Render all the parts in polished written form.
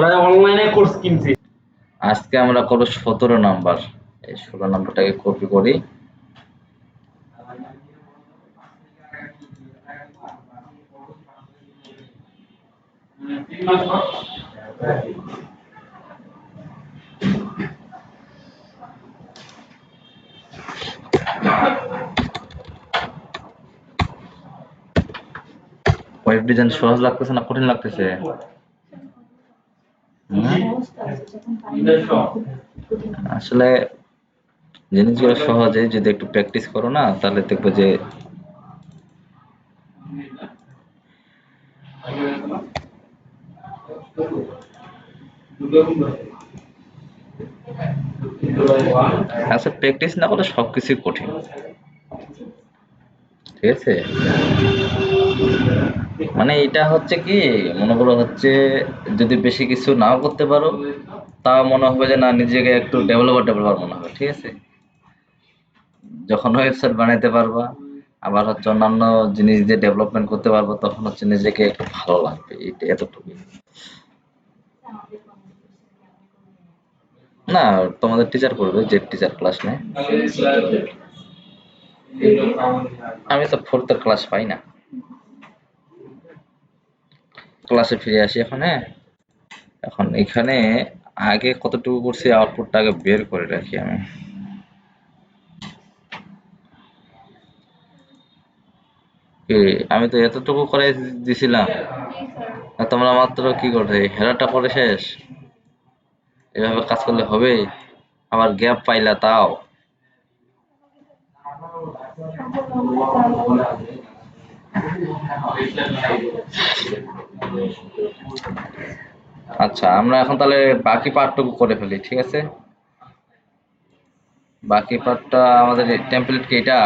আমরা অনলাইনে কোর্স কিনছি। আজকে আমরা করব 17 নাম্বার। এই 16 নাম্বারটাকে কপি করি। ওয়েব ডিজাইন সহজ লাগতেছে না কঠিন লাগতেছে? আসলে জিনিসগুলো সহজে যদি একটু প্র্যাকটিস করো না তাহলে দেখবো যে আসলে প্র্যাকটিস না করলে সবকিছুই কঠিন। ঠিক আছে, মানে এটা হচ্ছে কি, মনে করো হচ্ছে যদি বেশি কিছু নাও করতে পারো তাও মনে হবে যে না নিজেকে একটু ডেভেলপার মনে হবে। ঠিক আছে, যখন ওয়েবসাইট বানাইতে পারবা আবার হচ্ছে অন্যান্য জিনিস দিয়ে ডেভেলপমেন্ট করতে পারবো তখন হচ্ছে নিজেকে একটু ভালো লাগবে, এটা এতটুকুই। না, তোমাদের টিচার করবে, যে টিচার ক্লাস নেয়। আমি তো 4th ক্লাস পাই না। ক্লাসে ফিরে আসি এখন। হ্যাঁ, এখন এখানে আগে কতটুকু করছি আউটপুটটা আগে বের করে রাখি আমি। আমি তো এতটুকু করে দিছিলাম, আর তোমরা মাত্র কি করবে, হেরাটা করে শেষ। এভাবে কাজ করলে হবে? আবার গ্যাপ পাইলা তাও। আচ্ছা, আমরা এখন তাহলে বাকি পার্টটুকু করে ফেলি। ঠিক আছে, বাকি পার্টটা আমাদের টেমপ্লেট কি এটা?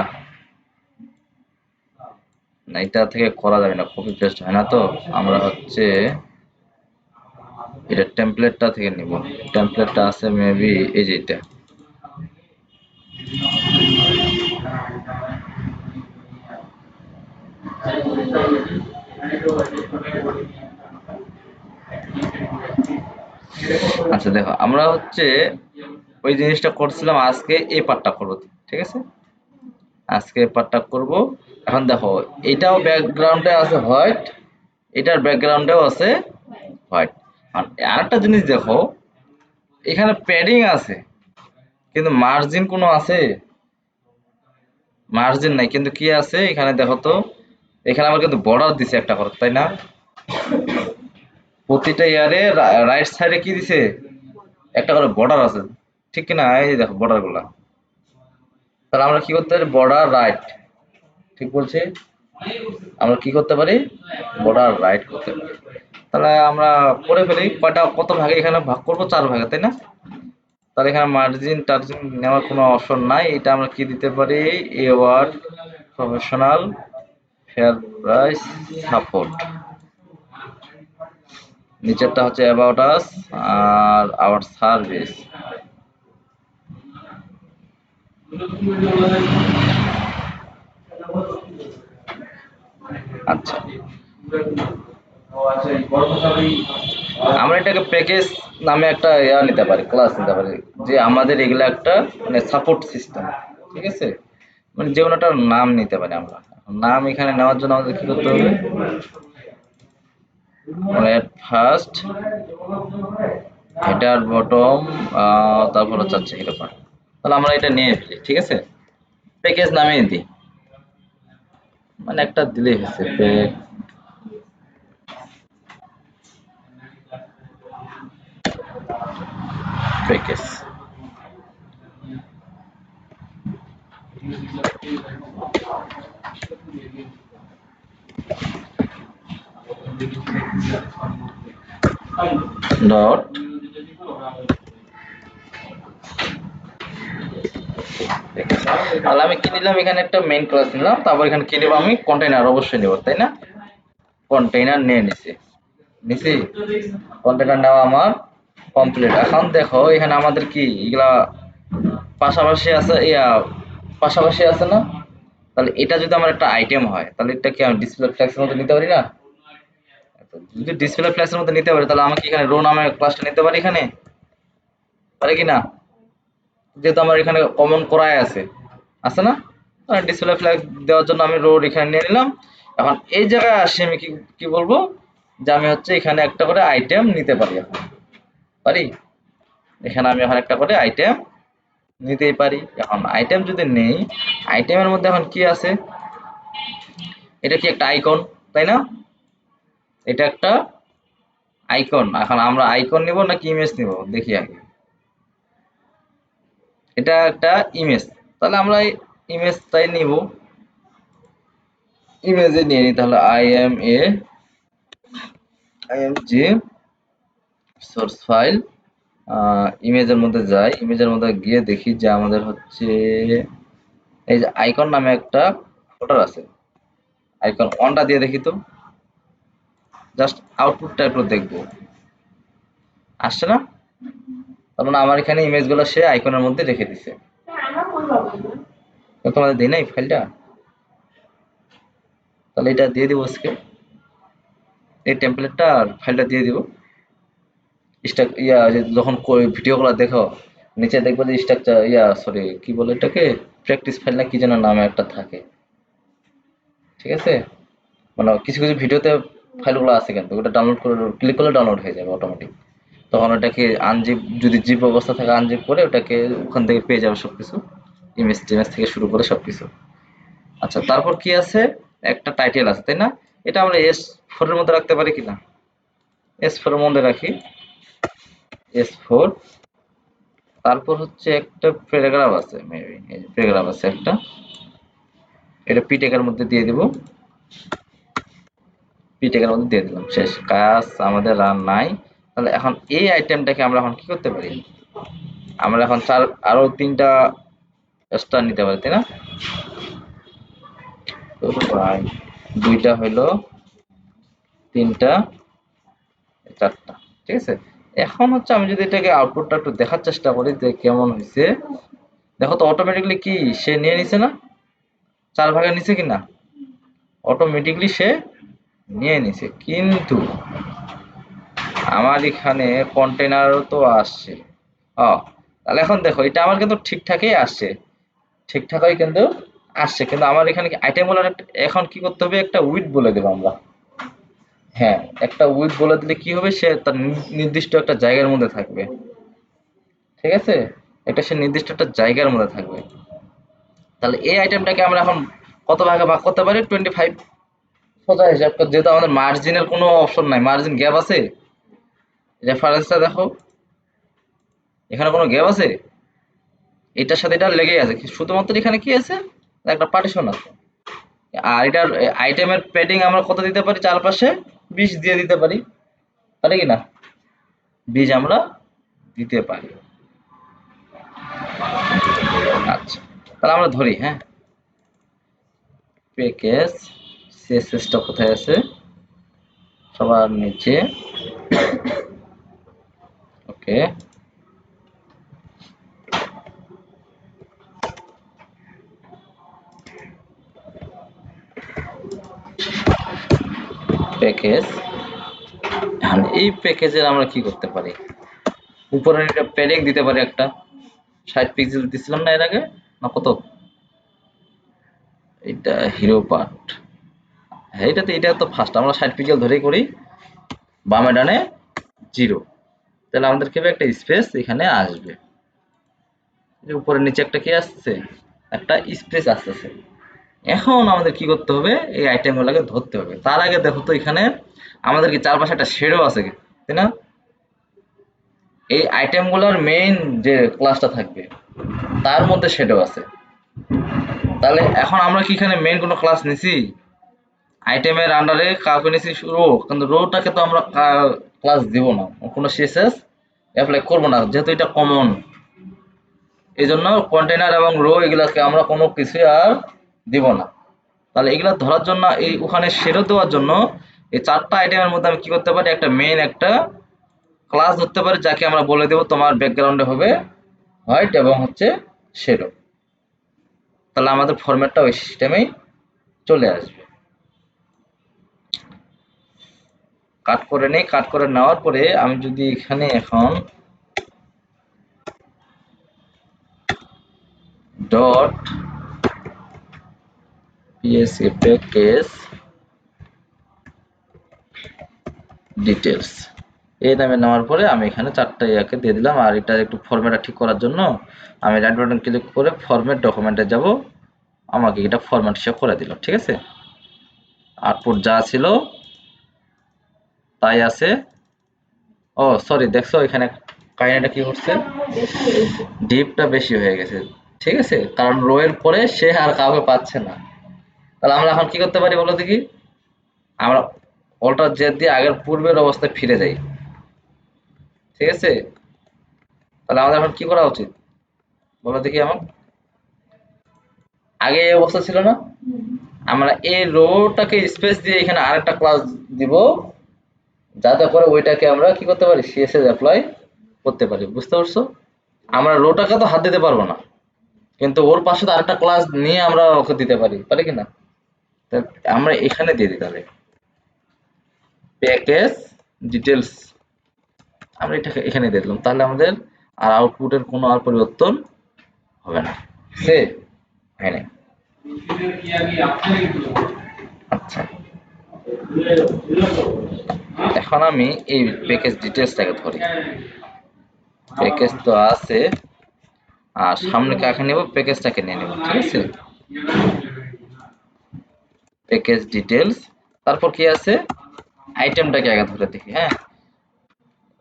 না, এটা থেকে করা যাবে না, কপি পেস্ট হয় না। তো আমরা হচ্ছে এটা টেমপ্লেটটা থেকে নিব। টেমপ্লেটটা আছে মেবি এই যে এটা। আচ্ছা দেখো, আমরা হচ্ছে ওই জিনিসটা করছিলাম, আজকে এই পার্টটা করবো। ঠিক আছে, আজকে এই পার্টটা করব। এখন দেখো, এটাও ব্যাকগ্রাউন্ডে আছে হোয়াইট, এটার ব্যাকগ্রাউন্ডেও আছে হোয়াইট। আর আরেকটা জিনিস দেখো, এখানে প্যাডিং আছে কিন্তু মার্জিন কোনো আছে? মার্জিন নাই, কিন্তু কি আছে এখানে দেখো তো, এখানে আমার কিন্তু বর্ডার দিছে একটা করে, তাই না? প্রতিটা ইয়ারে রাইট সাইডে কি দিছে, একটা করে বর্ডার আছে, ঠিক কিনা? এই দেখো বর্ডার গুলা। তাহলে আমরা কি করতে পারি, বর্ডার রাইট, ঠিক বলছি? আমরা কি করতে পারি, বর্ডার রাইট করতে পারি। তাহলে আমরা করে ফেলি, কয়টা কত ভাগে এখানে ভাগ করব, 4 ভাগে, তাই না? তাহলে এখানে মার্জিন টার্জিন নেওয়ার কোনো অপশন নাই। এটা আমরা কি দিতে পারি, award professional fair price support. নিচেরটা হচ্ছে অ্যাবাউট আস আর আওয়ার সার্ভিস। আচ্ছা, আমরা এটাকে প্যাকেজ নামে একটা নিতে পারি, ক্লাস নিতে পারি, যে আমাদের এগুলা একটা মানে সাপোর্ট সিস্টেম। ঠিক আছে, মানে যে কোনো একটা নাম নিতে পারি আমরা। নাম এখানে নেওয়ার জন্য আমাদের কি করতে হবে, মানে ফার্স্ট হেডার বটম, তারপর হচ্ছে এরকম। তাহলে আমরা এটা নিয়ে ফেলি। ঠিক আছে, প্যাকেজ নামে দিই, মানে একটা দিলেই হচ্ছে প্যাকেজ। ডট তাহলে আমি কি নিলাম, এখানে একটা মেইন ক্লাস নিলাম, তারপর এখানে কি নেবো, আমি কন্টেইনার অবশ্যই নেব, তাই না? কন্টেইনার নিয়ে নিছি। কন্টেইনার নেওয়া আমার কমপ্লিট। এখন দেখো এখানে আমাদের কি এগুলা পাশাপাশি আছে, পাশাপাশি আছে না? তাহলে এটা যদি আমার একটা আইটেম হয় তাহলে এটা কি আমি ডিসপ্লে ট্যাক্সের মধ্যে নিতে পারি না? যদি ডিসপ্লে ক্লাসের মধ্যে নিতে পারি তাহলে আমাকে এখানে রো নামে ক্লাসটা নিতে পারি এখানে, পারি কি না? যেহেতু আমার এখানে কমন করাই আছে না? ডিসপ্লে ফ্ল্যাগ দেওয়ার জন্য আমি রো এখানে নিয়ে নিলাম। এখন এই জায়গায় আসি আমি কি কি বলবো যে আমি হচ্ছে এখানে একটা করে আইটেম নিতে পারি, এখন পারি এখানে আমি এখন একটা করে আইটেম নিতেই পারি। এখন আইটেম যদি নেই, আইটেমের মধ্যে এখন কি আছে, এটা কি একটা আইকন, তাই না? এটা একটা আইকন। এখন আমরা আইকন নিব নাকি ইমেজ নিব দেখি আগে। এটা একটা ইমেজ, তাহলে আমরা ইমেজটাই নিব, ইমেজে নিয়ে নিই। তাহলে যে সোর্স ফাইল, ইমেজের মধ্যে যাই, ইমেজের মধ্যে গিয়ে দেখি যে আমাদের হচ্ছে এই যে আইকন নামে একটা ফোল্ডার আছে, আইকন অনটা দিয়ে দেখি তো, জাস্ট আউটপুটটা একটু দেখবো, আসছে না? তার মানে আমার এখানে ইমেজগুলো সে আইকনের মধ্যে রেখে দিছে। তোমাদের দিই নাই ফাইলটা, তাহলে এটা দিয়ে দিব আজকে, এই টেমপ্লেটটা আর ফাইলটা দিয়ে দিব। যখন ভিডিওগুলো দেখো নিচে দেখবে যে স্ট্রাকচার সরি কি বলে এটাকে, প্র্যাকটিস ফাইল না কি যেন নামে একটা থাকে, ঠিক আছে? মানে কিছু কিছু ভিডিওতে ফাইলগুলো আছে, কিন্তু ওটা ডাউনলোড করে ক্লিক করলে ডাউনলোড হয়ে যাবে অটোমেটিক। তখন ওটাকে আনজিপ, যদি জিপ অবস্থা থাকে আনজিপ করে ওটাকে ওখান থেকে পেয়ে যাবে সবকিছু, ইমেজ টিমেজ থেকে শুরু করে সবকিছু। আচ্ছা, তারপর কি আছে, একটা টাইটেল আছে তাই না? এটা আমরা S4 এর মধ্যে রাখতে পারি কিনা, S4 এর মধ্যে রাখি, S4। তারপর হচ্ছে একটা প্যারাগ্রাফ আছে, মেবি এই যে প্যারাগ্রাফ আছে একটা, এটা পি ট্যাগের মধ্যে দিয়ে দিব, পি ট্যাগের মধ্যে দিয়ে দিলাম, শেষ কাজ আমাদের রান নাই। তাহলে এখন এই আইটেমটাকে আমরা এখন কি করতে পারি, আমরা এখন আরো 3টা স্টার নিতে পারি তাই না? তো প্রায় 2টা হইলো, 3টা, 4টা, ঠিক আছে? এখন হচ্ছে আমি যদি এটাকে আউটপুটটা একটু দেখার চেষ্টা করি যে কেমন হয়েছে, দেখো তো অটোমেটিকলি কি সে নিয়ে নিছে না, 4 ভাগের নিচে কিনা, অটোমেটিকলি সে নিয়ে নিছে। কিন্তু আমার এখানে কন্টেনারও তো আসছে, তাহলে এখন দেখো এটা আমার কিন্তু ঠিকঠাকই আসছে, ঠিকঠাকই কিন্তু আসছে, কিন্তু আমার এখানে কি আইটেম বলার এখন কি করতে হবে, একটা উইথ বলে দেবো আমরা। হ্যাঁ, একটা উইথ বলে দিলে কি হবে, সে তার নির্দিষ্ট একটা জায়গার মধ্যে থাকবে, ঠিক আছে? এটা সে নির্দিষ্ট একটা জায়গার মধ্যে থাকবে। তাহলে এই আইটেমটাকে আমরা এখন কত ভাগে ভাগ করতে পারি, 25 সোজা হিসাব করে, যেহেতু আমাদের মার্জিনের কোনো অপশন নাই, মার্জিন গ্যাপ আছে, রেফারেন্সটা দেখো, এখানে কোনো গ্যাপ আছে, এটার সাথে এটা লেগে আছে, শুধুমাত্র এখানে কি আছে, একটা পার্টিশন আছে। আর এটার আইটেমের প্যাডিং আমরা কত দিতে পারি, চারপাশে 20 দিয়ে দিতে পারি, পারি কি না? 20 আমরা দিতে পারি। আচ্ছা, তাহলে আমরা ধরি, হ্যাঁ, প্যাকেজ সিএসএসটা কোথায় আছে, সবার নিচে, ওকে, প্যাকেজ। এখন এই প্যাকেজের আমরা কি করতে পারি, উপরে একটা প্যাডিং দিতে পারি, একটা 60 পিক্সেল দিছিলাম না এর আগে, না কত, এটা হিরো পার্ট, হ্যাঁ এটা তো ফার্স্ট, আমরা 60 পিক্সেল ধরেই করি, বামে ডানে 0, তাহলে আমাদের কি একটা স্পেস এখানে আসবে, উপরে নিচে একটা কি আসছে, একটা স্পেস আসতেছে। এখন আমাদের কি করতে হবে, এই আইটেমগুলোকে ধরতে হবে। তার আগে দেখো তো এখানে আমাদের কি চারপাশে একটা শেডো আছে কি, তাই না? এই আইটেমগুলোর মেইন যে ক্লাসটা থাকবে তার মধ্যে শেডো আছে, তাহলে এখন আমরা কি এখানে মেইন কোনো ক্লাস নিছি, আইটেমের আন্ডারে কাউকে নিছি রো, কিন্তু রোটাকে তো আমরা ক্লাস দিব না, কোনো সিএসএস অ্যাপ্লাই করবো না, যেহেতু এটা কমন। এই জন্য কন্টেনার এবং রো এগুলাকে আমরা কোনো কিছু আর দিব না। তাহলে এগুলা ধরার জন্য এই ওখানে শেডো দেওয়ার জন্য এই 4টা আইটেমের মধ্যে আমি কি করতে পারি, একটা মেইন একটা ক্লাস ধরতে পারি, যাকে আমরা বলে দেব তোমার ব্যাকগ্রাউন্ডে হবে হোয়াইট এবং হচ্ছে শেডো। তাহলে আমাদের ফরম্যাটটা ওই সিস্টেমেই চলে আসবে। কাট করে নেই। কাট করে নেওয়ার পরে আমি যদি এখানে এখন ডট পিএসএ প্যাকেজ ডিটেলস এই নামে নেওয়ার পরে আমি এখানে 4টা ইয়াকে দিয়ে দিলাম। আর এটা একটু ফরম্যাটটা ঠিক করার জন্য আমি রাইট বাটন ক্লিক করে ফরম্যাট ডকুমেন্টে যাব, আমাকে এটা ফরম্যাট হিসেবে করে দিল। ঠিক আছে, আউটপুট যা ছিল তাই আছে। ও সরি, দেখছো এখানে কাহিনীটা কি করছে, ডিপটা বেশি হয়ে গেছে। ঠিক আছে, কারণ রো এর পরে সে আর কাউকে পাচ্ছে না। তাহলে আমরা এখন কি করতে পারি বলো দেখি, আমরা অল্টার জেড দিয়ে আগের পূর্বের অবস্থায় ফিরে যাই। ঠিক আছে, তাহলে আমাদের এখন কি করা উচিত বলো দেখি আমার, আগে এই অবস্থা ছিল না, আমরা এই রোটাকে স্পেস দিয়ে এখানে আরেকটা ক্লাস দিব, যাতে করে ওইটাকে আমরা কি করতে পারি, সিএসএস অ্যাপ্লাই করতে পারি। বুঝতে পারছো, আমরা রোটাকে তো হাত দিতে পারবো না, কিন্তু ওর পাশে তো আরেকটা ক্লাস নিয়ে আমরা ওকে দিতে পারি, পারি কিনা? আমরা এখানে দিয়ে দিতে হবে প্যাকেজ ডিটেলস, আমরা এটাকে এখানে দিয়ে দিলাম। তাহলে আমাদের আর আউটপুটের কোনো আর পরিবর্তন হবে না। সে হয় না। আচ্ছা, এখন আমি এই প্যাকেজ ডিটেলসটাকে ধরি, প্যাকেজ তো আছে, আর সামনে কাকে নেব, প্যাকেজটাকে নিয়ে নেব। ঠিক আছে, প্যাকেজ ডিটেলস, তারপর কি আছে, আইটেমটাকে আগে ধরে দেখি। হ্যাঁ,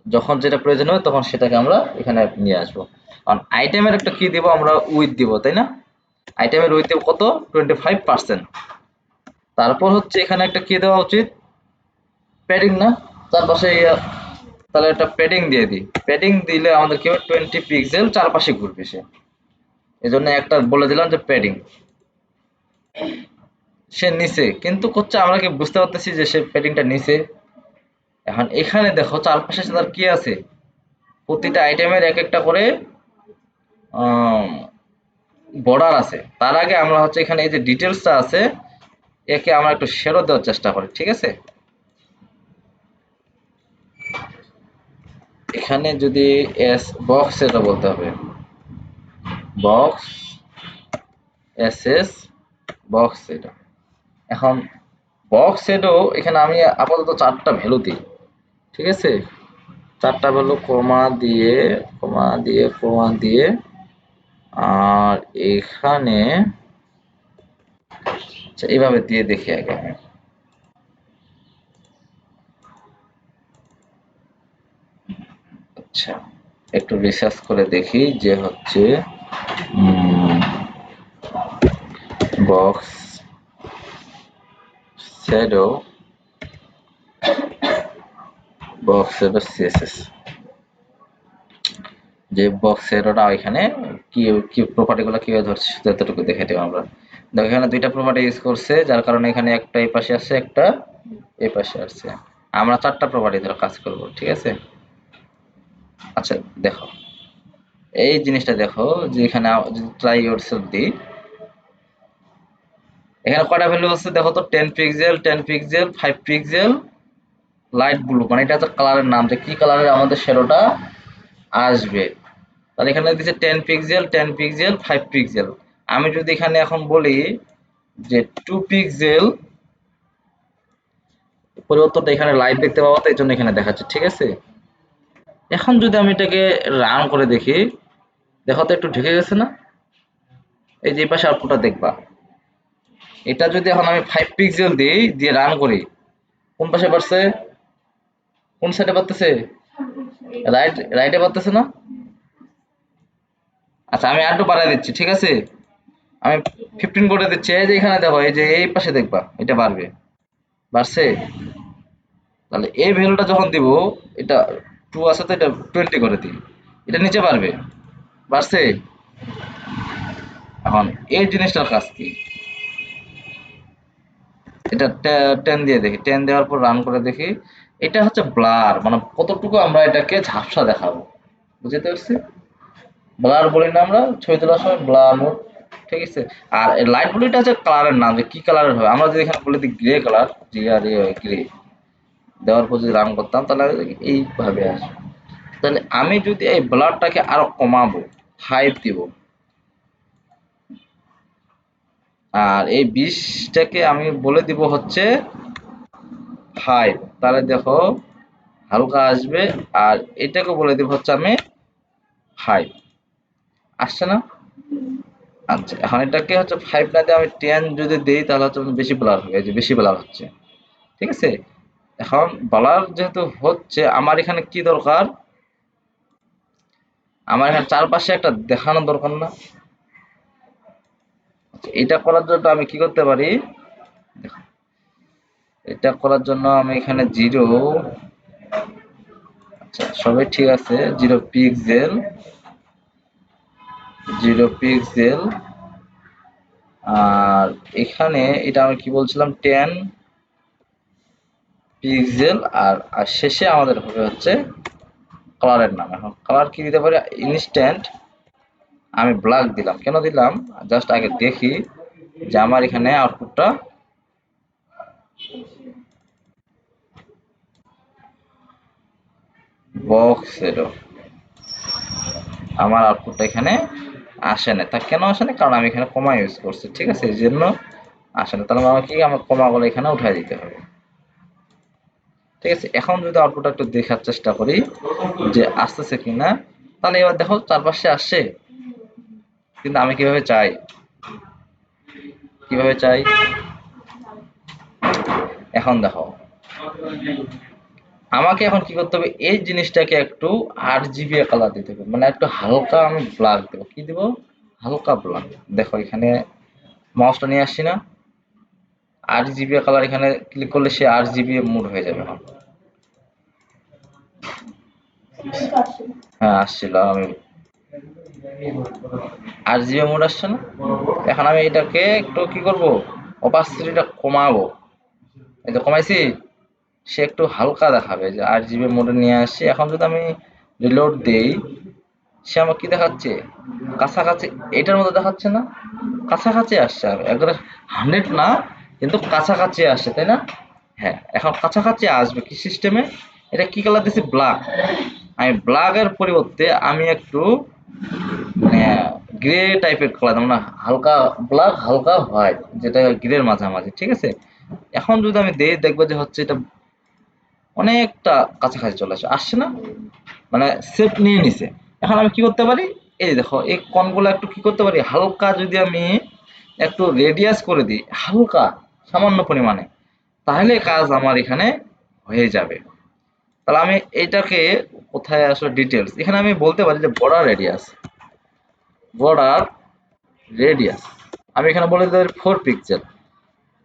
যখন যেটা প্রয়োজন হবে তখন সেটাকে আমরা এখানে নিয়ে আসবো। কারণ আইটেমের একটা কি দিব আমরা, উইথ দিব, তাই না? আইটেমের উইথ দেব কত, 25%। তারপর হচ্ছে এখানে একটা কি দেওয়া উচিত, প্যাডিং না, চারপাশে তাহলে একটা প্যাডিং দিয়ে দিই। প্যাডিং দিলে আমাদের কি হবে, 20 পিক্সেল চারপাশে ঘুরবে সে, এই জন্য একটা বলে দিলাম যে প্যাডিং। সে নিচে কিন্তু করছে, আমরা কি বুঝতে পারতেছি যে সে প্যাডিংটা নিচে। এখন এখানে দেখো চারপাশে তার কি আছে, প্রতিটা আইটেমের এক একটা করে বর্ডার আছে। তার আগে আমরা হচ্ছে এখানে এই যে ডিটেলসটা আছে, একে আমরা একটু শ্যাডো দেওয়ার চেষ্টা করি। ঠিক আছে, এখানে যদি এস বক্স, এটা বলতে হবে বক্স এস এস বক্স। এটা এখন বক্স শ্যাডো, এখানে আমি আপাতত 4টা ভ্যালু দিই। ঠিক আছে, 4টা ভ্যালু কমা দিয়ে কমা দিয়ে কমা দিয়ে, আর এখানে আচ্ছা এইভাবে দিয়ে দেখি আগে আমি। আচ্ছা, একটু রিসার্চ করে দেখি যে হচ্ছে বক্স শ্যাডো সিএসএস, যে বক্স শ্যাডোটা এখানে কি কি প্রপার্টিগুলো কিভাবে ধরছে ততটুকু দেখে দেব আমরা। দেখো এখানে 2টা প্রপার্টি ইউজ করছে, যার কারণে এখানে একটা এই পাশে আসছে, একটা এই পাশে আসছে। আমরা 4টা প্রপার্টি ধরে কাজ করব। ঠিক আছে, আচ্ছা দেখো এই জিনিসটা দেখো, যে এখানে যদি ট্রাই ইয়োরসেলফ দিই, এখানে কয়টা ভ্যালু আছে দেখো তো, 10 pixel, 10 pixel, 5 pixel, light blue, মানে এটা হচ্ছে কালারের নাম, যে কি কালারের আমাদের শ্যাডোটা আসবে। তাহলে এখানে দিচ্ছে 10 পিক্সেল, 10 পিক্সেল, 5 পিক্সেল। আমি যদি এখানে এখন বলি যে 2 পিক্সেল, পরিবর্তনটা এখানে লাইট দেখতে পাবো, তো এই জন্য এখানে দেখাচ্ছে। ঠিক আছে, এখন যদি আমি এটাকে রান করে দেখি, দেখো তো একটু ঢেকে গেছে না, এই যে পাশে আউটপুটটা দেখবা। এটা যদি এখন আমি 5 পিক্সেল দিই, দিয়ে রান করি, কোন পাশে পারছে, কোন সাইডে পারতেছে, রাইটে পারতেছে না। আচ্ছা আমি আরেকটু বাড়াই দিচ্ছি। ঠিক আছে, আমি 15 করে দিচ্ছি, এই যে এখানে দেখো, এই যে এই পাশে দেখবা এটা বাড়বে, বাড়ছে। তাহলে এই ভ্যালুটা যখন দিব, এটা 2 আছে তো এটা 20 করে দিই, এটা নিচে বাড়বে, বাড়ছে। এখন এই জিনিসটার কাজ কি, এটা 10 দিয়ে দেখি, 10 দেওয়ার পর রান করে দেখি। এটা হচ্ছে ব্লার, মানে কতটুকু আমরা এটাকে ঝাপসা দেখাবো, বুঝতে পারছি। ব্লার বলি না আমরা ছবি তোলার সময়, ব্লার মোড। ঠিক আছে, আর লাইট ব্লুটা হচ্ছে কালারের নাম, যে কি কালারের হবে। আমরা যদি এখানে বলে দিই গ্রে কালার, জি আর গ্রে, দেওয়ার পর যদি রান করতাম তাহলে এইভাবে আসবে। তাহলে আমি যদি এই ব্লারটাকে আরো কমাবো, 5 দিব, আর এই 20টাকে আমি বলে দিব হচ্ছে 5, তাহলে দেখো হালকা আসবে। আর এটাকে বলে দিব হচ্ছে আমি 5, আসছে না? আচ্ছা, এখন এটাকে হচ্ছে 5 না দিয়ে আমি 10 যদি দেই তাহলে হচ্ছে বেশি ব্লার হবে, এই যে বেশি ব্লার হচ্ছে। ঠিক আছে, এখন ব্লার যেহেতু হচ্ছে আমার এখানে কি দরকার, আমার এখানে চারপাশে একটা দেখানো দরকার না? আচ্ছা, এটা করার জন্য আমি কি করতে পারি, এটা করার জন্য আমি এখানে 0, আচ্ছা সবই ঠিক আছে, 0 পিক্সেল, 0 পিক্সেল, আর এখানে এটা আমি কি বলছিলাম 10 পিক্সেল, আর শেষে আমাদের হবে হচ্ছে কালারের নাম। এখন কালার কি দিতে পারি, ইনস্ট্যান্ট আমি ব্ল্যাক দিলাম, কেন দিলাম জাস্ট আগে দেখি যে আমার এখানে আউটপুটটা বক্স এলো, আমার আউটপুটটা এখানে আসে না। তা কেন আসে না, কারণ আমি এখানে কমা ইউজ করছি। ঠিক আছে, এই জন্য আসে না। তাহলে আমাকে কি আমার কমাগুলো এখানে উঠাই দিতে হবে। ঠিক আছে, এখন যদি আউটপুটটা একটু দেখার চেষ্টা করি যে আসতেছে কিনা, তাহলে এবার দেখো চারপাশে আসছে, কিন্তু আমি কিভাবে চাই, কিভাবে চাই, এখন দেখো আমাকে এখন কি করতে হবে, এই জিনিসটাকে একটু RGB কালার দিতে হবে, মানে একটু হালকা আমি ব্ল্যাক দেবো। কি দেব, হালকা ব্ল্যাক। দেখো এখানে মাউসটা নিয়ে আসছি না, RGB কালার এখানে ক্লিক করলে সে RGB মোড হয়ে যাবে। এখন হ্যাঁ আসছিল, আমি RGB মোড আসছে না। এখন আমি এটাকে একটু কি করব, অপাসিটিটা কমাবো, এই যে কমাইছি, সে একটু হালকা দেখাবে, যে RGB মোডে নিয়ে আসছি। এখন যদি আমি রিলোড দেই, সে আমার কি দেখাচ্ছে, কাছাকাছি এটার মধ্যে দেখাচ্ছে না, কাছাকাছি আসছে, আর একবারে 100 না, কিন্তু কাছাকাছি আসছে, তাই না? হ্যাঁ, এখন কাছাকাছি আসবে কি সিস্টেমে, এটা কি কালার দিছি, ব্ল্যাক। আমি ব্ল্যাক এর পরিবর্তে আমি একটু মানে গ্রে টাইপের কালার, মানে হালকা ব্ল্যাক হালকা হোয়াইট, যেটা গ্রের মাঝামাঝি। ঠিক আছে, এখন যদি আমি দেই দেখবো যে হচ্ছে এটা অনেকটা কাছাকাছি চলে আসছে না, মানে শেপ নিয়ে নিছে। এখন আমি কি করতে পারি, এই দেখো এই কোণগুলো একটু কি করতে পারি, হালকা যদি আমি একটু রেডিয়াস করে দিই হালকা সামান্য পরিমাণে, তাহলে কাজ আমার এখানে হয়ে যাবে। তাহলে আমি এইটাকে কোথায় আসলে ডিটেলস, এখানে আমি বলতে পারি যে বর্ডার রেডিয়াস, বর্ডার রেডিয়াস আমি এখানে বলে দিতে পারি 4 পিক্সেল।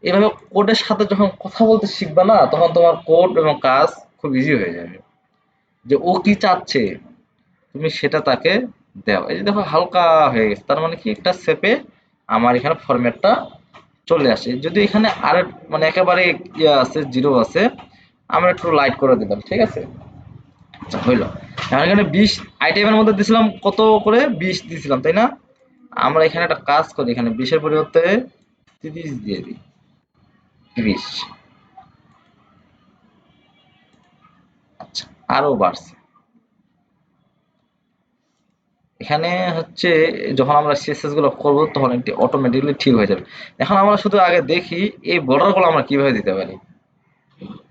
এভাবে কোডের সাথে যখন কথা বলতে শিখবা না, তখন তোমার কোড এবং কাজ খুব ইজি হয়ে যাবে। যে ও কি চাচ্ছে তুমি সেটা তাকে দাও। এই যে দেখো হালকা হয়ে গেছে, তার মানে কি একটা শেপে আমার এখানে ফরম্যাটটা চলে আসে। যদি এখানে আর মানে একেবারে ইয়ে আছে, 0 আছে, আমরা একটু লাইট করে দিলাম। ঠিক আছে, আচ্ছা হইলো। এখন এখানে 20 আইটেমের মধ্যে দিছিলাম কত করে, 20 দিছিলাম তাই না? আমরা এখানে একটা কাজ করি, এখানে 20 এর পরিবর্তে 30 দিয়ে দিই, 30। আচ্ছা, আরো বাড়ছে। এখানে হচ্ছে যখন আমরা সিএসএস গুলো করবো তখন এটি অটোমেটিক্যালি ঠিক হয়ে যাবে। এখন আমরা শুধু আগে দেখি এই বর্ডার গুলো আমরা কিভাবে দিতে পারি।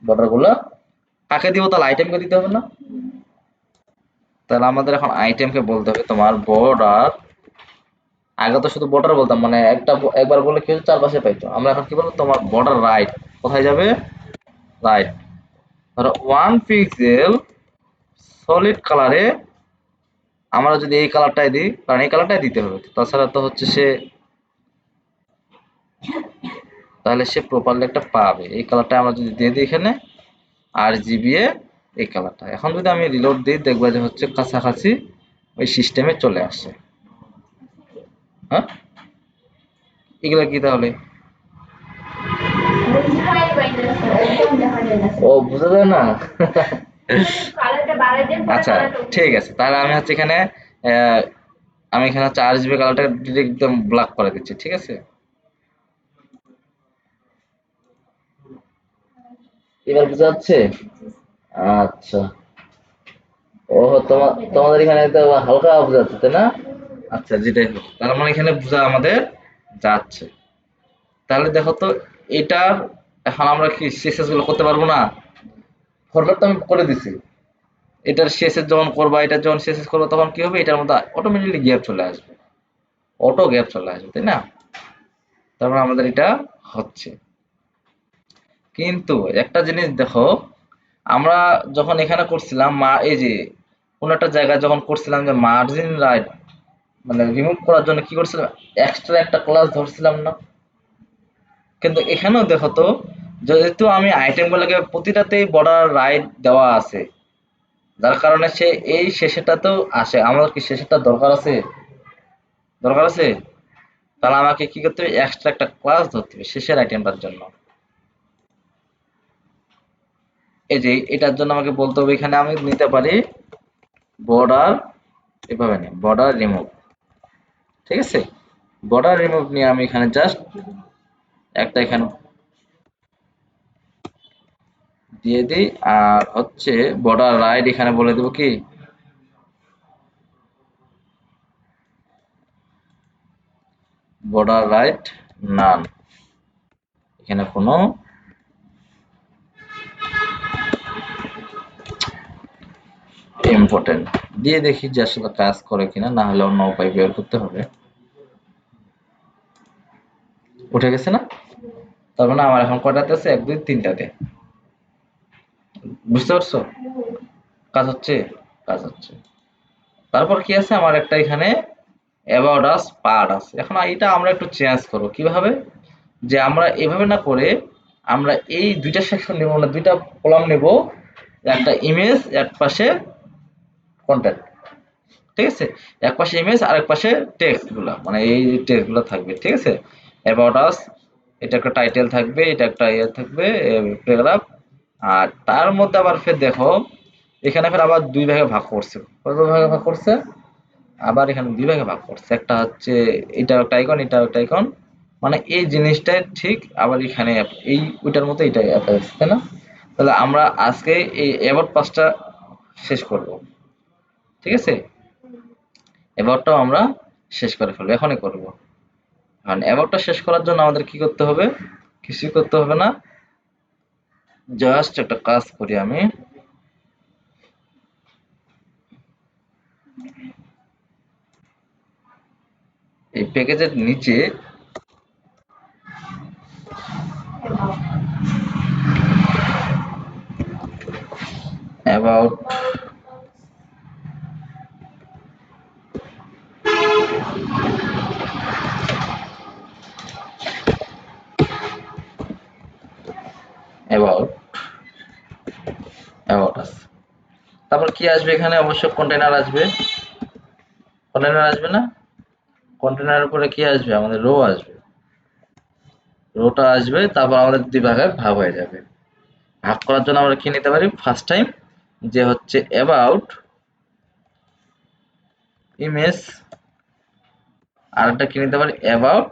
বর্ডার গুলো কাকে দিব, তাহলে আইটেমকে দিতে হবে না? তাহলে আমাদের এখন আইটেমকে বলতে হবে তোমার বর্ডার। আগে তো শুধু বর্ডার বলতাম, মানে একবার বলে কি হচ্ছে চারপাশে পাইতো। আমরা এখন কি বলবো, তোমার বর্ডার রাইট কোথায় যাবে, রাইট। ধরো 1 পিক্সেল সলিড কালারে আমরা যদি এই কালারটাই দিই, কারণ এই কালারটাই দিতে হবে, তাছাড়া তো হচ্ছে সে, তাহলে সে প্রপারলি একটা পাবে। এই কালারটা আমরা যদি দিয়ে দিই এখানে RGB এই কালারটা, এখন যদি আমি রিলোড দিই দেখবো যে হচ্ছে কাছাকাছি ওই সিস্টেমে চলে আসছে। হ্যাঁ, এগুলা কি তাহলে, ও বোঝা যায় না। আচ্ছা ঠিক আছে, তাহলে আমি হচ্ছে এখানে আহ, আমি এখানে হচ্ছে RGB কালারটা ডিরেক্ট একদম ব্ল্যাক করে দিচ্ছি। ঠিক আছে, এবার বোঝা যাচ্ছে? আচ্ছা, ও তোমাদের এখানে তো হালকা বোঝা যাচ্ছে তাই না? আচ্ছা, যেটাই হোক, তার মানে এখানে বোঝা আমাদের যাচ্ছে। তাহলে দেখো তো, এটার এখন আমরা কি সিএসএস গুলো করতে পারবো না? ফরম্যাট তো আমি করে দিছি। এটার সিএসএস যখন করবা, এটা যখন সিএসএস করবো, তখন কি হবে, এটার মধ্যে অটোমেটিকলি গ্যাপ চলে আসবে, অটো গ্যাপ চলে আসবে, তাই না? তারপর আমাদের এটা হচ্ছে। কিন্তু একটা জিনিস দেখো, আমরা যখন এখানে করছিলাম এই যে কোন একটা জায়গায় যখন করছিলাম যে মার্জিন রাইট মানে রিমুভ করার জন্য কি করছিলাম, এক্সট্রা একটা ক্লাস ধরছিলাম না? কিন্তু এখানেও দেখো তো, যেহেতু আমি আইটেম গুলোকে প্রতিটাতেই বর্ডার রাইট দেওয়া আছে, যার কারণে সে এই শেষেটাতেও আসে। আমার কি শেষেরটা দরকার আছে? দরকার আছে? তাহলে আমাকে কি করতে হবে, এক্সট্রা একটা ক্লাস ধরতে হবে শেষের আইটেমটার জন্য। এই যে এটার জন্য আমাকে বলতে হবে, এখানে আমি নিতে পারি বর্ডার, এভাবে নেই, বর্ডার রিমুভ। ঠিক আছে, বর্ডার রিমুভ নিয়ে আমি এখানে জাস্ট একটা এখানে দিয়ে দিই। আর হচ্ছে বর্ডার রাইট এখানে বলে দেবো কি, বর্ডার রাইট নান, এখানে কোনো ইম্পর্টেন্ট দিয়ে দেখি যে আসলে কাজ করে কিনা, না হলে অন্য উপায় বের করতে হবে। উঠে গেছে না? তার মানে আমার এখন কটাতে আছে, 1 2 3টাতে। বুঝতে পারছো? কাজ হচ্ছে, কাজ হচ্ছে। তারপর কি আছে, আমার একটা এখানে অ্যাবাউট আস পার্ট আছে। এখন এটা আমরা একটু চেঞ্জ করবো কিভাবে, যে আমরা এভাবে না করে আমরা এই দুইটা সেকশন নেব, না দুইটা কলাম নেব, একটা ইমেজ, এক পাশে কন্টেন্ট। ঠিক আছে, এক পাশে ইমেজ আর এক পাশে টেক্সট গুলা, মানে এই টেক্সট গুলা থাকবে। ঠিক আছে, অ্যাবাউট আস, এটা একটা টাইটেল থাকবে, এটা একটা ইয়ে থাকবে, প্যারাগ্রাফ। আর তার মধ্যে আবার ফের দেখো, এখানে ফের আবার দুই ভাগে ভাগ করছে। কত ভাগে ভাগ করছে? আবার এখানে দুই ভাগে ভাগ করছে। একটা হচ্ছে এটা একটা আইকন, এটা একটা আইকন, মানে এই জিনিসটাই ঠিক আবার এখানে এই ওইটার মতো এটা অ্যাপ্লাই, তাই না? তাহলে আমরা আজকে এই অ্যাবাউট পাঁচটা শেষ করব। ঠিক আছে, অ্যাবাউটটাও আমরা শেষ করে ফেলবো, এখনই করব। কারণ অ্যাবাউটটা শেষ করার জন্য আমাদের কি করতে হবে, কিছুই করতে হবে না, জাস্ট একটা কাজ করি আমি। এই প্যাকেজের নিচে অ্যাবাউট অ্যাবাউট অ্যাবাউট আস, তারপর কি আসবে এখানে, অবশ্যই কন্টেইনার আসবে। কন্টেইনার আসবে না? কন্টেইনারের উপরে কি আসবে, আমাদের রো আসবে। রোটা আসবে, তারপর আমাদের দুই ভাগে ভাগ হয়ে যাবে। ভাগ করার জন্য আমরা কি নিতে পারি, ফার্স্ট টাইম যে হচ্ছে অ্যাবাউট ইমেজ, আর একটা কি নিতে পারি, অ্যাবাউট।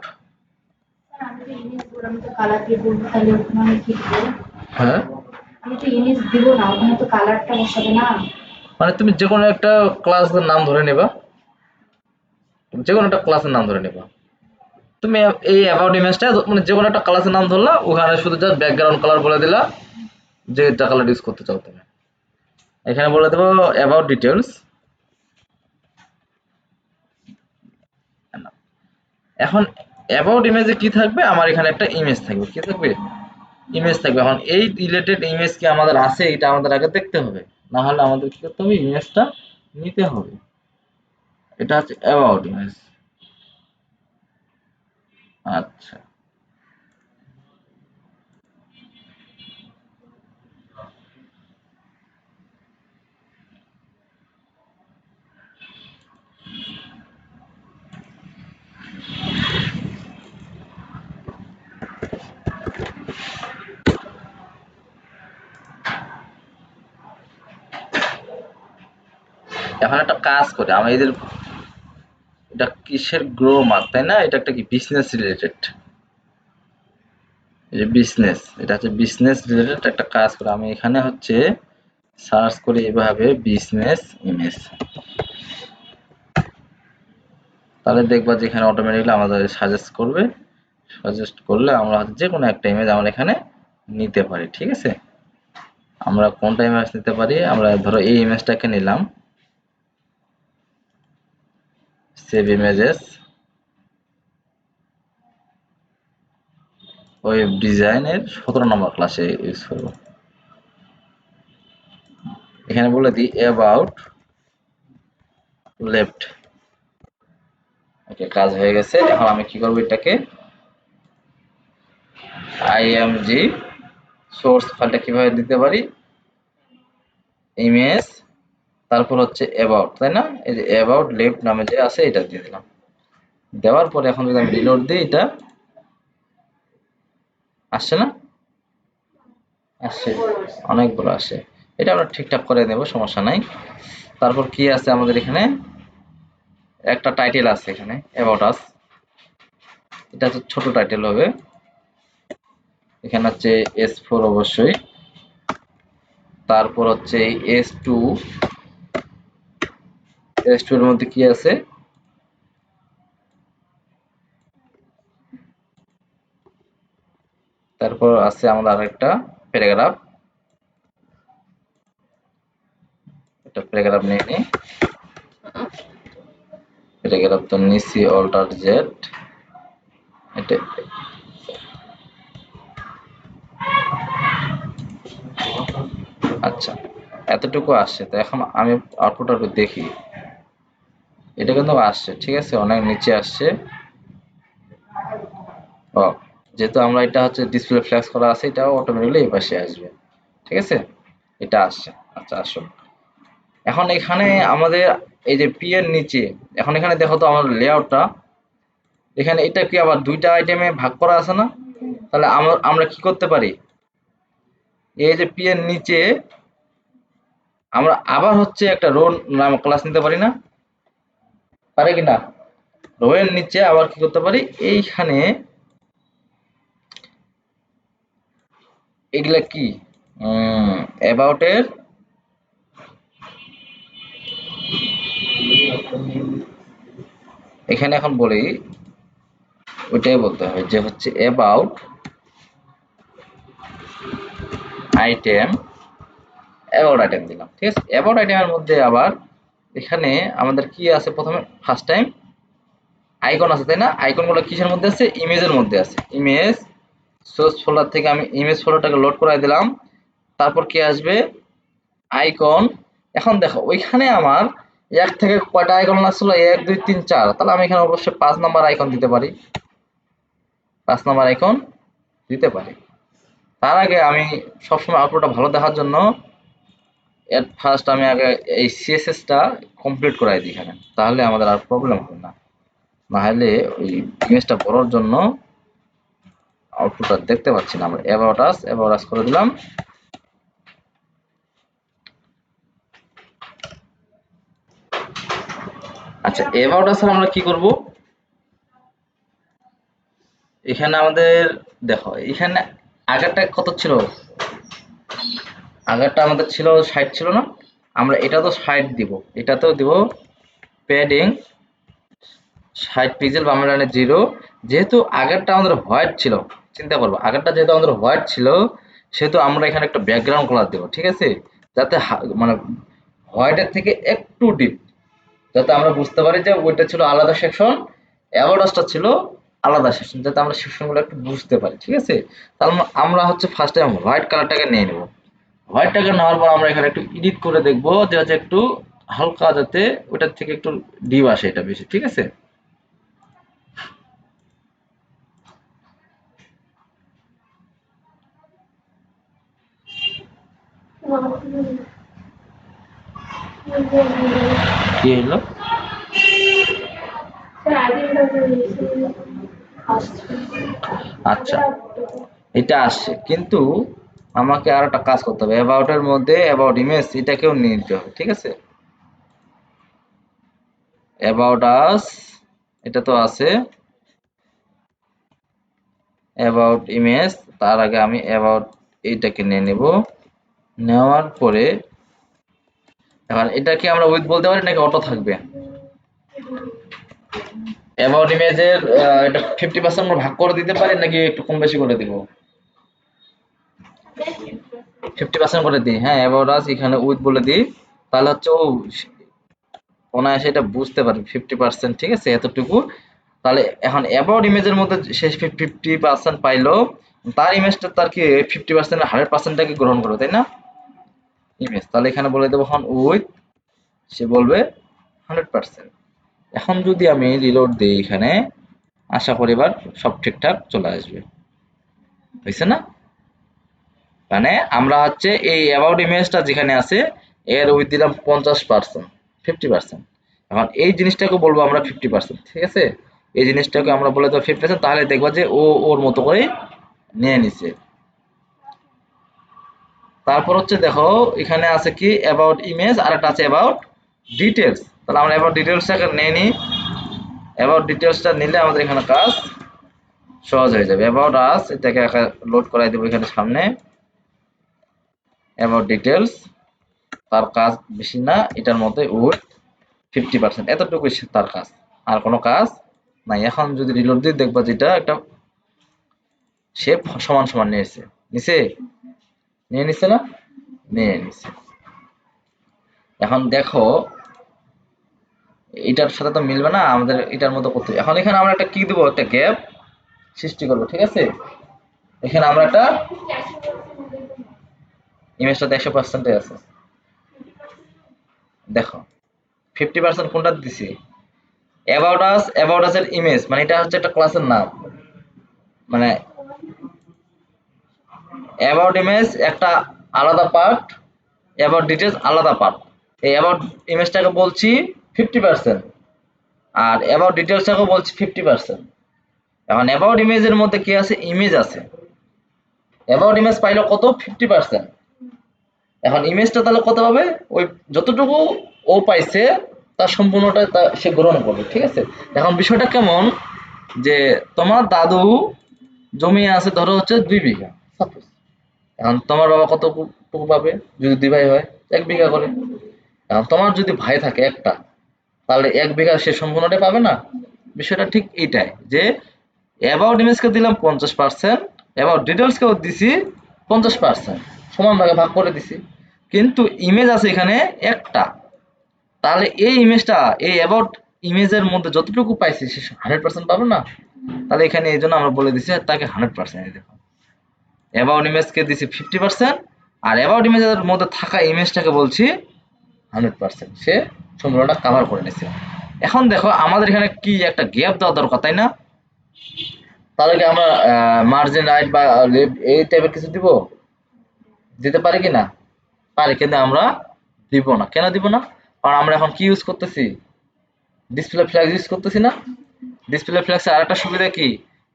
হ্যাঁ, মানে তুমি যে কোনো একটা ক্লাসের নাম ধরে নেবা, যে কোনো একটা ক্লাসের নাম ধরে নেবা। তুমি এই অ্যাবাউট ইমেজটা মানে যে কোনো একটা ক্লাসের নাম ধরলা, ওখানে শুধু জাস্ট ব্যাকগ্রাউন্ড কালার বলে দিলা, যেটা কালার ইউজ করতে চাও তুমি। এখানে বলে দেবো অ্যাবাউট ডিটেলস। এখন অ্যাবাউট ইমেজে কি থাকবে, আমার এখানে একটা ইমেজ থাকবে, কি থাকবে, ইমেজ থাকবে। এখন এই রিলেটেড ইমেজ কি আমাদের আছে, এটা আমাদের আগে দেখতে হবে, না হলে আমাদের কি করতে হবে, ইমেজটা নিতে হবে। এটা হচ্ছে অ্যাবাউট ইমেজ। আচ্ছা, এখন একটা কাজ করে আমি এদের, এটা কিসের গ্রো মার্ক তাই না, এটা একটা কি বিজনেস রিলেটেড। এই যে বিজনেস, এটা হচ্ছে বিজনেস রিলেটেড একটা কাজ করে। আমি এখানে হচ্ছে সার্চ করি এভাবে বিজনেস ইমেজ, তাহলে দেখবা যে এখানে অটোমেটিক্যালি আমাদের সাজেস্ট করবে। সাজেস্ট করলে আমরা হচ্ছে যে কোনো একটা ইমেজ আমরা এখানে নিতে পারি, ঠিক আছে। আমরা কোনটা ইমেজ নিতে পারি, আমরা ধরো এই ইমেজটাকে নিলাম, সেভ ইমেজেস, ওয়েব ডিজাইনের 17 নম্বর ক্লাসে ইউজ করব। এখানে বলে দিই অ্যাবাউট লেফট। ওকে, কাজ হয়ে গেছে। এখন আমি কি করব, এটাকে আইএমজি সোর্স ফাইলটা কিভাবে দিতে পারি, ইমেজ, তারপর হচ্ছে অ্যাবাউট, তাই না? এই যে অ্যাবাউট লেফট নামে যে আছে এটা দিয়ে দিলাম। দেওয়ার পরে এখন যদি আমি রিলোড দিই, এটা আসছে না? আসছে, অনেক বড় আসে। এটা আমরা ঠিকঠাক করে নেব, সমস্যা নাই। তারপর কি আছে আমাদের এখানে, একটা টাইটেল আছে এখানে অ্যাবাউট আস, এটা হচ্ছে ছোট টাইটেল হবে। এখানে হচ্ছে S4 অবশ্যই, তারপর হচ্ছে S2, S2 এর মধ্যে কি আছে, তারপর আছে আমাদের আরেকটা প্যারাগ্রাফ, একটা প্যারাগ্রাফ নিয়ে নিই। প্যারাগ্রাফ তো নিচে অল্টার জেড, এটা আচ্ছা, এতটুকু আসছে। তো এখন আমি আউটপুটটা একটু দেখি, এটা কিন্তু আসছে, ঠিক আছে, অনেক নিচে আসছে। ও, যেহেতু আমরা এটা হচ্ছে ডিসপ্লে ফ্ল্যাক্স করা আছে, এটাও অটোমেটিক্যালি এই পাশে আসবে, ঠিক আছে, এটা আসছে। আচ্ছা, আসো এখন এখানে আমাদের এই যে পি এর নিচে, এখন এখানে দেখো তো আমার লেআউটটা, এখানে এটা কি আবার দুইটা আইটেমে ভাগ করা আছে না? তাহলে আমরা আমরা কি করতে পারি, এই যে পি এর নিচে আমরা আবার হচ্ছে একটা রো নাম ক্লাস নিতে পারি না? পারে কি না? রো এর নিচে আবার কি করতে পারি, এইখানে এগুলা কি অ্যাবাউট এর, এখানে এখন বলি ওইটাই বলতে হয় যে হচ্ছে অ্যাবাউট আইটেম, অ্যাবাউট আইটেম দিলাম, ঠিক আছে। অ্যাবাউট আইটেমের মধ্যে আবার এখানে আমাদের কি আছে, প্রথমে ফার্স্ট টাইম আইকন আছে, তাই না? আইকনগুলো কিসের মধ্যে আছে, ইমেজের মধ্যে আছে। ইমেজ সোর্স ফোল্ডার থেকে আমি ইমেজ ফোল্ডারটাকে লোড করাই দিলাম। তারপর কি আসবে, আইকন। এখন দেখো ওইখানে আমার এক থেকে কয়টা আইকন আসছিল, 1 2 3 4, তাহলে আমি এখানে অবশ্যই 5 নাম্বার আইকন দিতে পারি, 5 নাম্বার আইকন দিতে পারি। তার আগে আমি সবসময় আউটপুটটা ভালো দেখার জন্য এট ফার্স্ট আমি আগে এই সিএসএস টা কমপ্লিট করাই দিই এখানে, তাহলে আমাদের আর প্রবলেম হবে না। না হলে ওই ইমেজটা বড়র জন্য আউটপুটটা দেখতে পাচ্ছি না আমরা। অ্যাবাউট আস করে দিলাম। আচ্ছা, অ্যাবাউট আস আমরা কি করব, এখানে আমাদের দেখো এখানে আগেরটা কত ছিল, আগেরটা আমাদের ছিল 60 ছিল না? আমরা এটা তো 60 দিব, এটাতেও দিব প্যাডিং 60 পিক্সেল, বাম লাইনে 0। যেহেতু আগেরটা আমাদের হোয়াইট ছিল, চিন্তা করবো আগেরটা যেহেতু আমাদের হোয়াইট ছিল, সেহেতু আমরা এখানে একটা ব্যাকগ্রাউন্ড কালার দেবো, ঠিক আছে, যাতে মানে হোয়াইটের থেকে একটু ডিপ, যাতে আমরা বুঝতে পারি যে ওইটা ছিল আলাদা সেকশন, অ্যাভারেজটা ছিল আলাদা সেকশন, যাতে আমরা সেকশনগুলো একটু বুঝতে পারি, ঠিক আছে। তাহলে আমরা হচ্ছে ফার্স্ট টাইম হোয়াইট কালারটাকে নিয়ে নেব। হোয়াইটটাকে নেওয়ার পর আমরা এখানে একটু এডিট করে দেখবো যে হচ্ছে একটু হালকা, যাতে ওটার থেকে একটু ডিপ আসে এটা বেশি, ঠিক আছে। কি হলো, আচ্ছা, এটা আসছে, কিন্তু আমাকে আর একটা কাজ করতে হবে, অ্যাবাউট এর মধ্যে অ্যাবাউট ইমেজ এটাকেও নিয়ে নিতে হবে, ঠিক আছে। অ্যাবাউট আস, এটা তো আছে, অ্যাবাউট ইমেজ, তার আগে আমি অ্যাবাউট এইটাকে নিয়ে নেব, নেওয়ার পরে এখন এটা কি আমরা উইথ বলতে পারি নাকি অটো থাকবে? অ্যাবাউট ইমেজের এটা 50% আমরা ভাগ করে দিতে পারি নাকি একটু কম বেশি করে দিব? 50% করে দিই। হ্যাঁ, অ্যাবাউট আস এখানে উইথ বলে দিই, তাহলে হচ্ছে ও অনায়াসে এটা বুঝতে পারবে 50%, ঠিক আছে, এতটুকু। তাহলে এখন অ্যাবাউট ইমেজের মধ্যে সে 50% পাইলো, তার ইমেজটা তার কি 50% 100%টাকে গ্রহণ করবে, তাই না? ইমেজ, তাহলে এখানে বলে দেবো এখন উইথ, সে বলবে 100%। এখন যদি আমি রিলোড দিই এখানে, আশা করি এবার সব ঠিকঠাক চলে আসবে, হয়েছে না? মানে আমরা হচ্ছে এই অ্যাবাউট ইমেজটা যেখানে আছে এর উইথ দিলাম 50%, 50%। এখন এই জিনিসটাকে বলবো আমরা 50%, ঠিক আছে, এই জিনিসটাকে আমরা বলে দেবো 50%, তাহলে দেখবো যে ও ওর মতো করে নিয়ে নিছে। তারপর হচ্ছে দেখো এখানে আছে কি অ্যাবাউট ইমেজ, আর একটা আছে অ্যাবাউট ডিটেলস। তাহলে আমরা অ্যাবাউট ডিটেলসটাকে নিয়ে নিই। অ্যাবাউট ডিটেলসটা নিলে আমাদের এখানে কাজ সহজ হয়ে যাবে। অ্যাবাউট আস এটাকে লোড করাই দেবো এখানে সামনে। অ্যাবাউট ডিটেলস, তার কাজ বেশি না, এটার মধ্যে উইথ 50%, এতটুকুই তার কাজ, আর কোনো কাজ নাই। এখন যদি রিলোড দিই দেখবা যেটা একটা সে সমান সমান নিয়েছে, নিচে নিয়ে নিচ্ছে না, নিয়ে নিচ্ছে। এখন দেখো এটার সাথে তো মিলবে না, আমাদের এটার মতো করতে হবে। এখন এখানে আমরা একটা কি দেবো, একটা গ্যাপ সৃষ্টি করবো, ঠিক আছে। এখানে আমরা একটা ইমেজটা 100% আছে, দেখো 50% কোনটা দিছি, অ্যাবাউট আস এর ইমেজ, মানে এটা হচ্ছে একটা ক্লাসের নাম, মানে অ্যাবাউট ইমেজ একটা আলাদা পার্ট, অ্যাবাউট ডিটেলস আলাদা পার্ট। এই অ্যাবাউট ইমেজটাকে বলছি 50%, আর অ্যাবাউট ডিটেলসটাকে বলছি 50%। এখন অ্যাবাউট ইমেজের মধ্যে কি আছে, ইমেজ আছে, অ্যাবাউট ইমেজ পাইলো কত, 50%। এখন ইমেজটা তাহলে কত হবে, ওই যতটুকু ও পাইছে তার সম্পূর্ণটা সে গ্রহণ করবে, ঠিক আছে। এখন বিষয়টা কেমন, যে তোমার দাদু জমি আছে ধরো হচ্ছে 2 বিঘা, সাপোজ। এখন তোমার বাবা কতটুকু পাবে, যদি 2 ভাই হয় 1 বিঘা করে। এখন তোমার যদি ভাই থাকে একটা, তাহলে 1 বিঘা সে সম্পূর্ণটাই পাবে না। বিষয়টা ঠিক এইটাই, যে অ্যাবাউট ইমেজকে দিলাম 50%, অ্যাবাউট ডিটেলসকেও দিছি 50%, সমান ভাগে ভাগ করে দিছি, কিন্তু ইমেজ আছে এখানে একটা। তাহলে এই ইমেজটা এই অ্যাবাউট ইমেজের মধ্যে যতটুকু পাইছি সে 100% পাবে না। তাহলে এখানে এই জন্য আমরা বলে দিছি তাকে 100%। দেখো অ্যাবাউট ইমেজকে দিছি 50%, আর অ্যাবাউট ইমেজের মধ্যে থাকা ইমেজটাকে বলছি 100%, সে সম্পূর্ণটা কাভার করে নিছে। এখন দেখো আমাদের এখানে কি একটা গ্যাপ দেওয়া দরকার, তাই না? তাহলে কি আমরা মার্জিন রাইট বা লেফট এই টাইপের কিছু দিব, দিতে পারি কি না? পারি, কিন্তু আমরা দিব না। কেন দিব না? কারণ আমরা এখন কি ইউজ করতেছি, ডিসপ্লে ফ্ল্যাগ ইউজ করতেছি না। ডিসপ্লে ফ্ল্যাক্সের আরেকটা সুবিধা কি,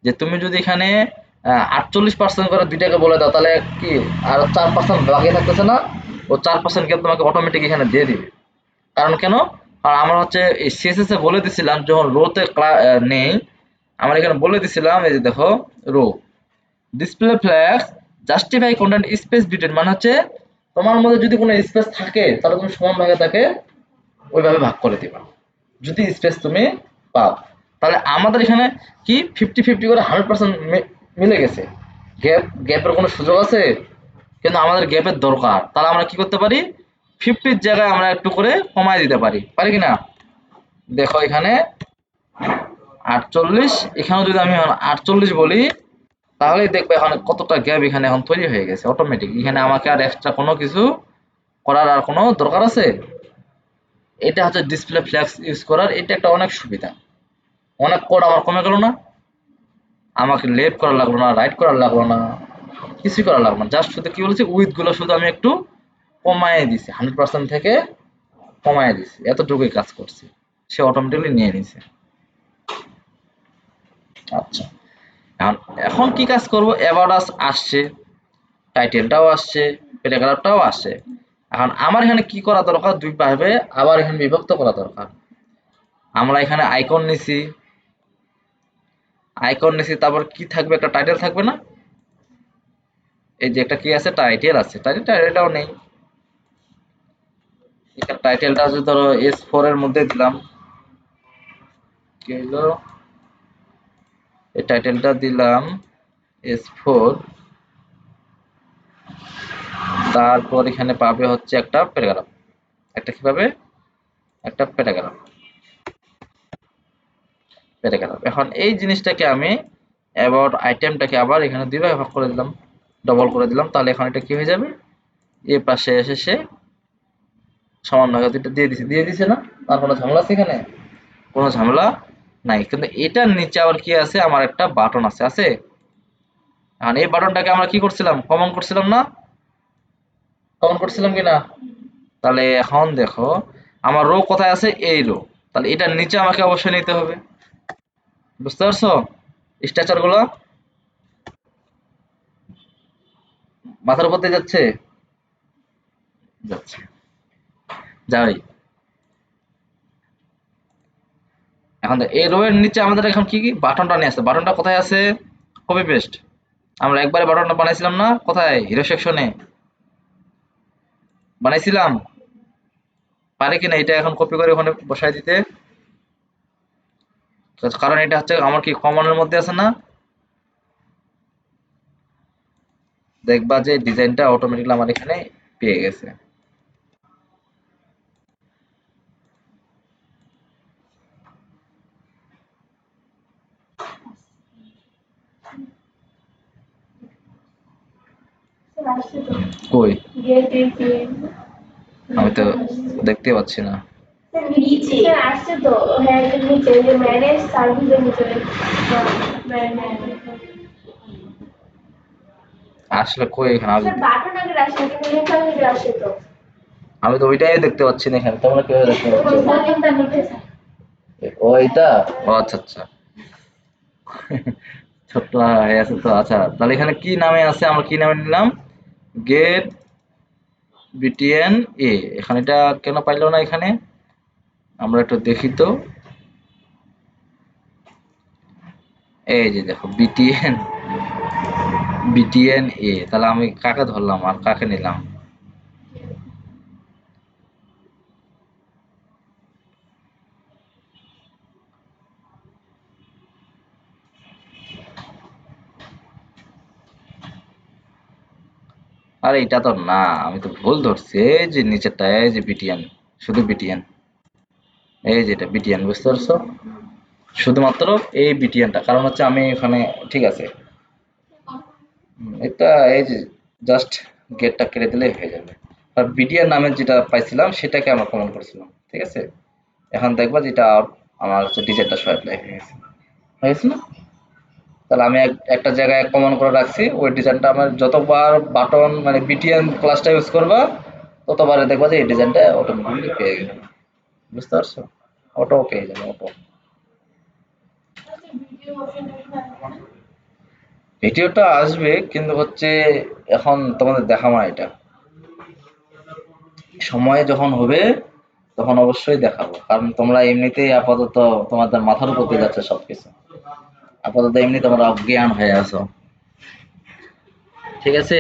যে তুমি যদি এখানে 48% করে দুইটাকে বলে দাও, তাহলে কি আর 4% বাকি থাকতেছে না, ও 4% কিন্তু তোমাকে অটোমেটিক এখানে দিয়ে দিবে। কারণ কেন, কারণ আমরা হচ্ছে এই সিএসএস এ বলে দিছিলাম যখন রোতে নেই, আমরা এখানে বলে দিছিলাম এই যে দেখো row display flex justify content space detail, মানে হচ্ছে তোমার মধ্যে যদি কোনো স্পেস থাকে তাহলে তুমি সমান ভাগে তাকে ওইভাবে ভাগ করে দিবা, যদি স্পেস তুমি পাও। তাহলে আমাদের এখানে কি 50-50 করে 100% মিলে গেছে। গ্যাপের কোনো সুযোগ আছে, কিন্তু আমাদের গ্যাপের দরকার। তাহলে আমরা কি করতে পারি, 50-র জায়গায় আমরা একটু করে কমায় দিতে পারি, পারি কি না? দেখো এখানে 48, এখানেও যদি আমি 48 বলি, তাহলেই দেখবে এখন কতটা গ্যাপ এখানে এখন তৈরি হয়ে গেছে অটোমেটিক। এখানে আমাকে আর এক্সট্রা কোনো কিছু করার আর কোনো দরকার আছে? এটা হচ্ছে ডিসপ্লে ফ্ল্যাক্স ইউজ করার, এটা একটা অনেক সুবিধা। অনেক কোড আমার কমে গেল না, আমাকে লেফট করা লাগলো না, রাইট করা লাগলো না, কিছুই করা লাগলো না। জাস্ট শুধু কি বলেছি, উইথ গুলো শুধু আমি একটু কমায় দিছি, 100% থেকে কমায় দিছি, এতটুকুই কাজ করছি, সে অটোমেটিকলি নিয়ে নিছে। আচ্ছা, এখন এখন কি কাজ করব, অ্যাবাউট আস আসছে, টাইটেলটাও আসছে, প্যারাগ্রাফটাও আসছে। এখন আমার এখানে কি করা দরকার, দুই ভাবে আবার এখানে বিভক্ত করা দরকার। আমরা এখানে আইকন নিছি, আইকন নিছি, তারপর কি থাকবে, একটা টাইটেল থাকবে না? এই যে একটা কি আছে, টাইটেল আছে, টাইটেলটাও নেই। এখানে টাইটেলটা যদি ধরো S4 এর মধ্যে দিলাম, কি হলো, এই টাইটেলটা দিলাম S4, তারপর এখানে পাবে হচ্ছে একটা প্যারাগ্রাফ, একটা কি পাবে, একটা প্যারাগ্রাফ। এখন এই জিনিসটাকে আমি অ্যাবাউট আইটেমটাকে আবার এখানে দুই ভাগে ভাগ করে দিলাম, ডবল করে দিলাম, তাহলে এখন এটা কি হয়ে যাবে, এই পাশে এসে সে সামান্য হয়তো এটা দিয়ে দিছে না? আর কোনো ঝামেলা আছে এখানে? কোনো ঝামেলা নাই। কিন্তু এটার নিচে আবার কি আছে, আমার একটা বাটন আছে, আছে। এখন এই বাটনটাকে আমরা কি করছিলাম, কমন করছিলাম না? কমন করছিলাম কিনা? তাহলে এখন দেখো আমার রো কোথায় আছে, এই রো, তাহলে এটার নিচে আমাকে অবশ্যই নিতে হবে। বুঝতে পারছো স্ট্রাকচার গুলো? মাথার উপর দিয়ে যাচ্ছে? যাচ্ছে, যাই। এখন এই রো এর নিচে আমাদের এখন কি কি বাটনটা নিয়ে আসছে, বাটনটা কোথায় আছে, কপি পেস্ট। আমরা একবারে বাটনটা বানাইছিলাম না, কোথায়, হিরো সেকশনে বানাইছিলাম। পারে কিনা এটা এখন কপি করে ওখানে বসাই দিতে? কারণ এটা হচ্ছে আমার কি কমনের মধ্যে আছে না? দেখবা যে ডিজাইনটা অটোমেটিক্যালি আমার এখানে পেয়ে গেছে। কই, আমি তো দেখতে পাচ্ছি না। আসছে তো, হ্যাঁ নিচে যে ম্যানেজ সার্ভিসের নিচে। আসলে কই এখানে আসবে, বাটন আগে আসে কিন্তু লেখা আগে আসে তো। আমি তো ওইটাই দেখতে পাচ্ছি না এখানে, তোমরা কিভাবে দেখতে পাচ্ছ? বাটনটা নিচে। ও এইটা, ও আচ্ছা আচ্ছা। ছোট্ট হয়ে আছে তো। আচ্ছা তাহলে এখানে কি নামে আছে, আমরা কি নামে নিলাম, গেট বিটিএন এ। এখানে এটা কেন পাইলো না এখানে, আমরা একটু দেখি তো। এই যে দেখো বিটিএন, বিটিএন এ, তাহলে আমি কাকে ধরলাম আর কাকে নিলাম? আরে এটা তো না, আমি তো ভুল ধরছি। এই যে নিচেরটা, এই যে বিটিএন, শুধু বিটিএন, এই যে এটা বিটিএন, বুঝতে পারছো? শুধুমাত্র এই বিটিএনটা, কারণ হচ্ছে আমি এখানে, ঠিক আছে। এটা এই যে জাস্ট গেটটা কেটে দিলে হয়ে যাবে। আর বিটিএন নামের যেটা পাইছিলাম সেটাকে আমরা কমন করেছিলাম, ঠিক আছে। এখন দেখবা যেটা আমার হচ্ছে ডিজাইনটা সব অ্যাপ্লাই হয়ে গেছে, হয়ে গেছে না? তাহলে আমি একটা জায়গায় কমন করে রাখছি, ওই ডিজাইনটা আমার যতবার বাটন মানে বিটিএন ক্লাসটা ইউজ করবা, ততবারে দেখবা যে এই ডিজাইনটা অটোমেটিকলি পেয়ে গেছে। বুঝতে পারছো? অটো পেয়ে যাবে, অটো। ভিডিওটা আসবে কিন্তু হচ্ছে এখন তোমাদের দেখাবো না এটা, সময় যখন হবে তখন অবশ্যই দেখাবো, কারণ তোমরা এমনিতেই আপাতত তোমাদের মাথার উপর দিয়ে যাচ্ছে সবকিছু, আপাতত এমনি তোমরা অজ্ঞান হয়ে আছো, ঠিক আছে।